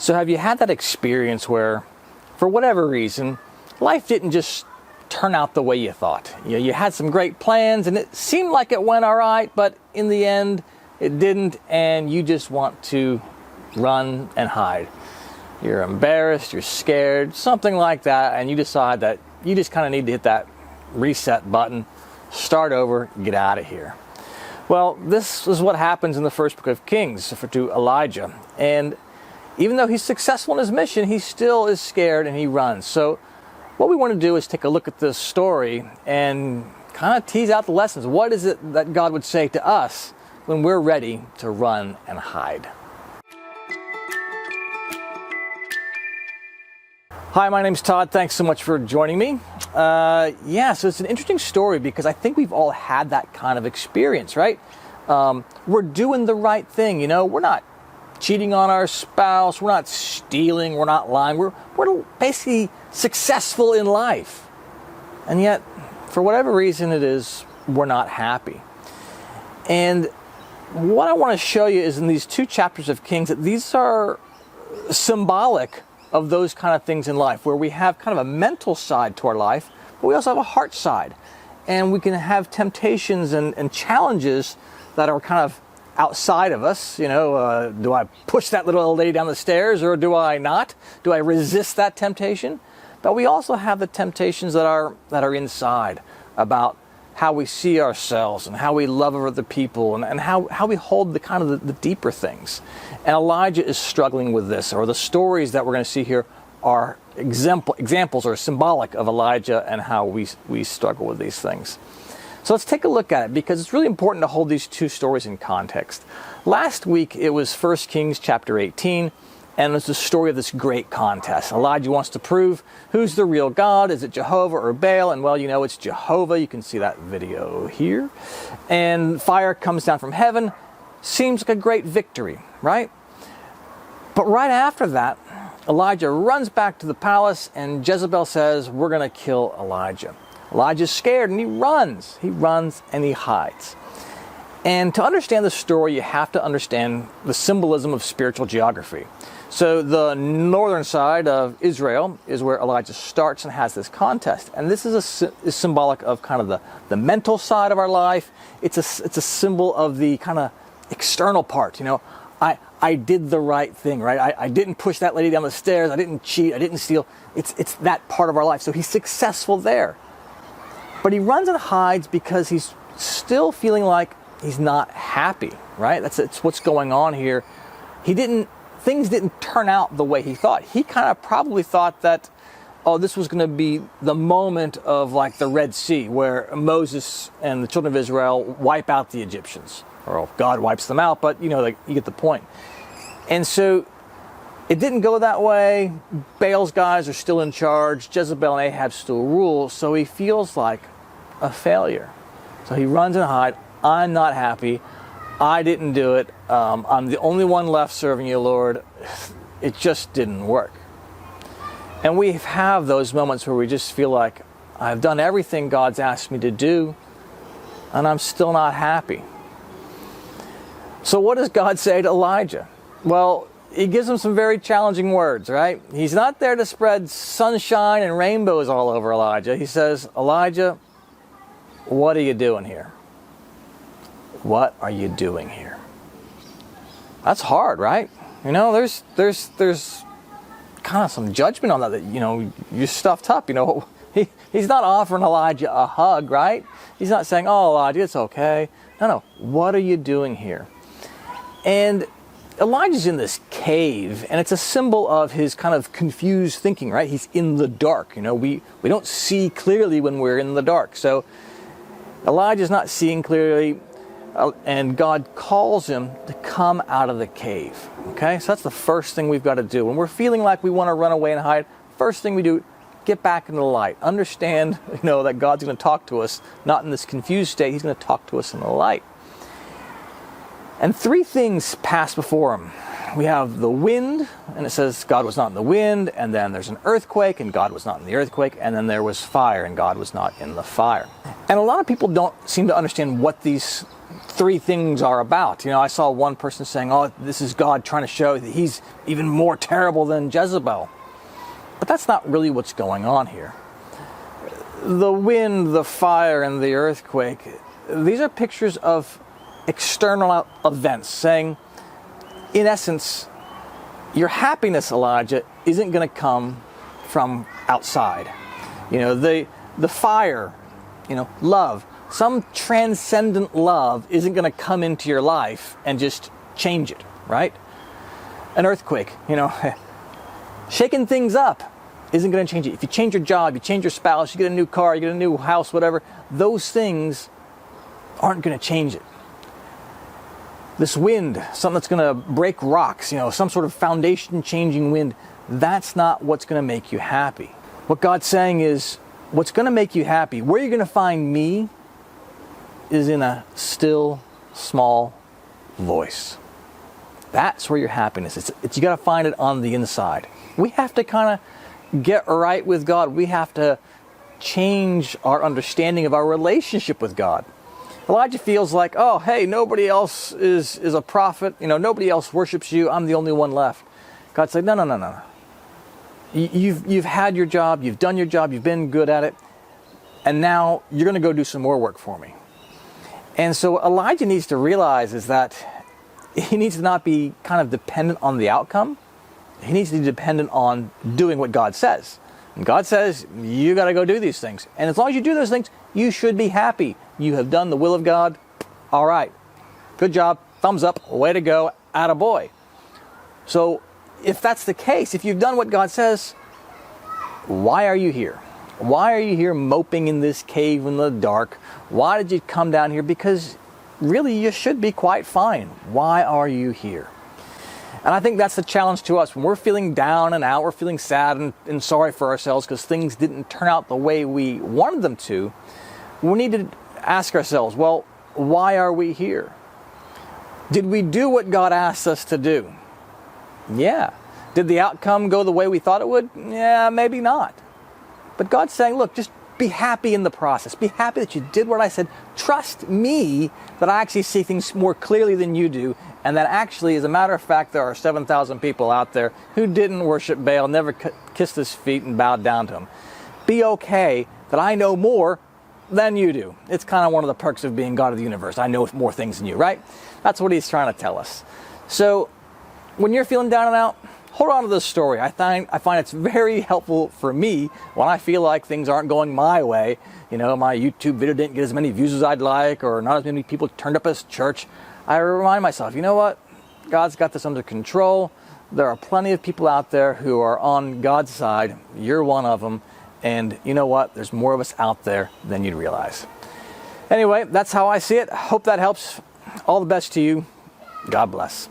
So have you had that experience where, for whatever reason, life didn't just turn out the way you thought? You had some great plans and it seemed like it went all right, but in the end it didn't, and you just want to run and hide. You're embarrassed, you're scared, something like that, and you decide that you just kind of need to hit that reset button, start over, get out of here. Well, this is what happens in the first book of Kings to Elijah. And even though he's successful in his mission, he still is scared and he runs. So what we want to do is take a look at this story and kind of tease out the lessons. What is it that God would say to us when we're ready to run and hide? Hi, my name's Todd. Thanks so much for joining me. So it's an interesting story because I think we've all had that kind of experience, right? We're doing the right thing, we're not cheating on our spouse, we're not stealing, we're not lying, we're basically successful in life. And yet, for whatever reason it is, we're not happy. And what I want to show you is in these two chapters of Kings that these are symbolic of those kind of things in life, where we have kind of a mental side to our life, but we also have a heart side. And we can have temptations and challenges that are kind of outside of us. Do I push that little old lady down the stairs or do I not? Do I resist that temptation? But we also have the temptations that are inside, about how we see ourselves and how we love other people and how we hold the kind of the deeper things. And Elijah is struggling with this, or the stories that we're going to see here are examples or symbolic of Elijah and how we struggle with these things. So let's take a look at it, because it's really important to hold these two stories in context. Last week it was 1 Kings chapter 18, and it's the story of this great contest. Elijah wants to prove who's the real God. Is it Jehovah or Baal? And well, it's Jehovah. You can see that video here. And fire comes down from heaven. Seems like a great victory, right? But right after that, Elijah runs back to the palace and Jezebel says, we're going to kill Elijah. Elijah's scared and he runs. He runs and he hides. And to understand the story, you have to understand the symbolism of spiritual geography. So the northern side of Israel is where Elijah starts and has this contest. And this is symbolic of kind of the mental side of our life. It's a symbol of the kind of external part. I did the right thing, right? I didn't push that lady down the stairs. I didn't cheat. I didn't steal. It's that part of our life. So he's successful there. But he runs and hides because he's still feeling like he's not happy, right? It's what's going on here. Things didn't turn out the way he thought. He kind of probably thought that, this was going to be the moment of like the Red Sea, where Moses and the children of Israel wipe out the Egyptians. Or God wipes them out, but you get the point. And so it didn't go that way. Baal's guys are still in charge. Jezebel and Ahab still rule. So he feels like a failure. So he runs and hides. I'm not happy. I didn't do it. I'm the only one left serving you, Lord. It just didn't work. And we have those moments where we just feel like I've done everything God's asked me to do, and I'm still not happy. So what does God say to Elijah? Well, he gives him some very challenging words, right? He's not there to spread sunshine and rainbows all over Elijah. He says, Elijah, what are you doing here? What are you doing here? That's hard, right? There's kind of some judgment on that, you're stuffed up. He's not offering Elijah a hug, right? He's not saying, oh, Elijah, it's okay. No. What are you doing here? And Elijah's in this cave, and it's a symbol of his kind of confused thinking, right? He's in the dark. We don't see clearly when we're in the dark. So Elijah's not seeing clearly, and God calls him to come out of the cave. Okay, so that's the first thing we've got to do. When we're feeling like we want to run away and hide, first thing we do, get back into the light. Understand, that God's going to talk to us, not in this confused state. He's going to talk to us in the light. And three things pass before him. We have the wind, and it says God was not in the wind, and then there's an earthquake, and God was not in the earthquake, and then there was fire, and God was not in the fire. And a lot of people don't seem to understand what these three things are about. You know, I saw one person saying, oh, this is God trying to show that he's even more terrible than Jezebel. But that's not really what's going on here. The wind, the fire, and the earthquake, these are pictures of external events saying, in essence, your happiness, Elijah, isn't going to come from outside. You know, the fire, you know, love, some transcendent love isn't going to come into your life and just change it, right? An earthquake, you know, shaking things up isn't going to change it. If you change your job, you change your spouse, you get a new car, you get a new house, whatever, those things aren't going to change it. This wind, something that's going to break rocks, you know, some sort of foundation-changing wind, that's not what's going to make you happy. What God's saying is, what's going to make you happy, where you're going to find me, is in a still, small voice. That's where your happiness is. You got to find it on the inside. We have to kind of get right with God. We have to change our understanding of our relationship with God. Elijah feels like, oh, hey, nobody else is a prophet. You know, nobody else worships you. I'm the only one left. God's like, no. You've had your job. You've done your job. You've been good at it. And now you're going to go do some more work for me. And so Elijah needs to realize is that he needs to not be kind of dependent on the outcome. He needs to be dependent on doing what God says. And God says, you got to go do these things. And as long as you do those things, you should be happy. You have done the will of God. All right. Good job. Thumbs up. Way to go. Attaboy. So if that's the case, if you've done what God says, why are you here? Why are you here moping in this cave in the dark? Why did you come down here? Because really you should be quite fine. Why are you here? And I think that's the challenge to us. When we're feeling down and out, we're feeling sad and sorry for ourselves because things didn't turn out the way we wanted them to, we need to ask ourselves, well, why are we here? Did we do what God asked us to do? Yeah. Did the outcome go the way we thought it would? Yeah, maybe not. But God's saying, look, just be happy in the process. Be happy that you did what I said. Trust me that I actually see things more clearly than you do. And that actually, as a matter of fact, there are 7,000 people out there who didn't worship Baal, never kissed his feet and bowed down to him. Be okay that I know more than you do. It's kind of one of the perks of being God of the universe. I know more things than you, right? That's what he's trying to tell us. So when you're feeling down and out, hold on to this story. I find it's very helpful for me when I feel like things aren't going my way. You know, my YouTube video didn't get as many views as I'd like, or not as many people turned up at church. I remind myself, you know what? God's got this under control. There are plenty of people out there who are on God's side. You're one of them. And you know what? There's more of us out there than you'd realize. Anyway, that's how I see it. Hope that helps. All the best to you. God bless.